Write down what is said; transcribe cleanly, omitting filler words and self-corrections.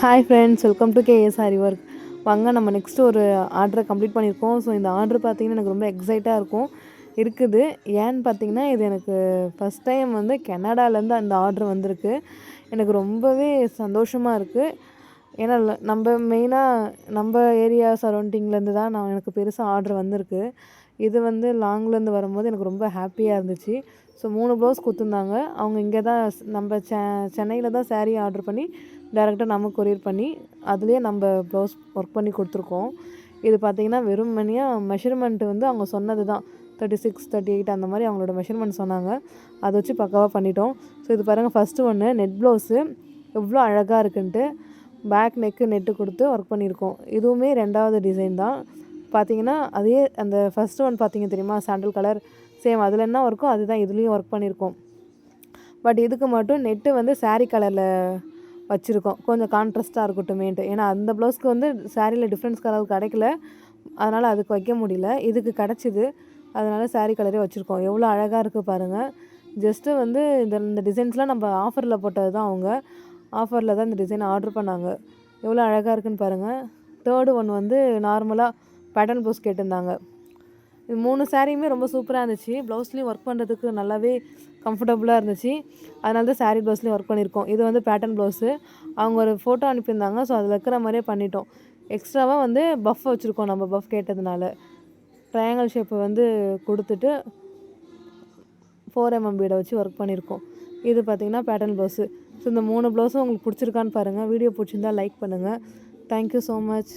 Hi friends, welcome to KS sari work. வாங்க நம்ம next ஒரு ஆர்டரை கம்ப்ளீட் பண்ணியிருக்கோம். ஸோ இந்த ஆர்டர் பார்த்திங்கன்னா எனக்கு ரொம்ப எக்ஸைட்டாக இருக்குது. ஏன்னு பார்த்தீங்கன்னா இது எனக்கு ஃபஸ்ட் டைம் வந்து கனடாலேருந்து அந்த ஆர்டர் வந்திருக்கு. எனக்கு ரொம்பவே சந்தோஷமாக இருக்குது. ஏன்னா நம்ம மெயினாக நம்ம ஏரியா சரௌண்டிங்லேருந்து தான் எனக்கு பெருசாக ஆர்டர் வந்திருக்கு. இது வந்து லாங்லேருந்து வரும்போது எனக்கு ரொம்ப ஹாப்பியாக இருந்துச்சு. ஸோ 3 ப்ளவுஸ் கொடுத்துருந்தாங்க. அவங்க இங்கே தான் நம்ம சென்னையில் தான் சாரீ ஆர்டர் பண்ணி டேரெக்டாக நமக்கு கொரியர் பண்ணி அதுலேயே நம்ம ப்ளவுஸ் ஒர்க் பண்ணி கொடுத்துருக்கோம். இது பார்த்திங்கன்னா வெறுமனையாக மெஷர்மெண்ட்டு வந்து அவங்க சொன்னது தான் 36, 38 அந்த மாதிரி அவங்களோட மெஷர்மெண்ட் சொன்னாங்க. அதை வச்சு பக்காவாக பண்ணிட்டோம். ஸோ இது பாருங்கள், ஃபஸ்ட்டு ஒன்று நெட் ப்ளவுஸு எவ்வளோ அழகாக இருக்குன்ட்டு பேக் நெக்கு நெட்டு கொடுத்து ஒர்க் பண்ணியிருக்கோம். இதுவுமே 2வது டிசைன் தான். பார்த்திங்கன்னா அதே அந்த ஃபஸ்ட்டு ஒன் பார்த்திங்க தெரியுமா, சாண்டல் கலர் சேம் அதில் என்ன ஒர்க்கோ அதுதான் இதுலேயும் ஒர்க் பண்ணியிருக்கோம். பட் இதுக்கு மட்டும் நெட்டு வந்து சாரீ கலரில் வச்சுருக்கோம், கொஞ்சம் கான்ட்ராஸ்ட்டாக இருக்கட்டுமேன்ட்டு. ஏன்னா அந்த ப்ளவுஸ்க்கு வந்து சாரியில் டிஃப்ரென்ஸ் கலர் கிடைக்கல, அதனால் அதுக்கு வைக்க முடியல. இதுக்கு கிடச்சிது, அதனால் சாரீ கலரே வச்சுருக்கோம். எவ்வளோ அழகாக இருக்குது பாருங்கள். ஜஸ்ட்டு வந்து இந்த டிசைன்ஸ்லாம் நம்ம ஆஃபரில் போட்டது தான். அவங்க ஆஃபரில் தான் இந்த டிசைன் ஆர்டர் பண்ணாங்க. எவ்வளோ அழகாக இருக்குதுன்னு பாருங்கள். 3rd ஒன் வந்து நார்மலாக பேட்டர்ன் ப்ளவுஸ் கேட்டிருந்தாங்க. இது 3 சாரியுமே ரொம்ப சூப்பராக இருந்துச்சு. ப்ளவுஸ்லேயும் ஒர்க் பண்ணுறதுக்கு நல்லாவே கம்ஃபர்டபுளாக இருந்துச்சு. அதனால தான் சாரீ ப்ளவுஸ்லேயும் ஒர்க் பண்ணியிருக்கோம். இது வந்து பேட்டர்ன் ப்ளவுஸு. அவங்க ஒரு ஃபோட்டோ அனுப்பியிருந்தாங்க. ஸோ அதில் இருக்கிற மாதிரியே பண்ணிட்டோம். எக்ஸ்ட்ராவாக வந்து பஃப் வச்சுருக்கோம், நம்ம பஃப் கேட்டதுனால. ட்ரையாங்கிள் ஷேப்பை வந்து கொடுத்துட்டு 4mm பீடை வச்சு ஒர்க் பண்ணியிருக்கோம். இது பார்த்திங்கன்னா பேட்டர்ன் ப்ளவுஸு. ஸோ இந்த 3 ப்ளவுஸும் உங்களுக்கு பிடிச்சிருக்கான்னு பாருங்கள். வீடியோ பிடிச்சிருந்தா லைக் பண்ணுங்கள். Thank you so much.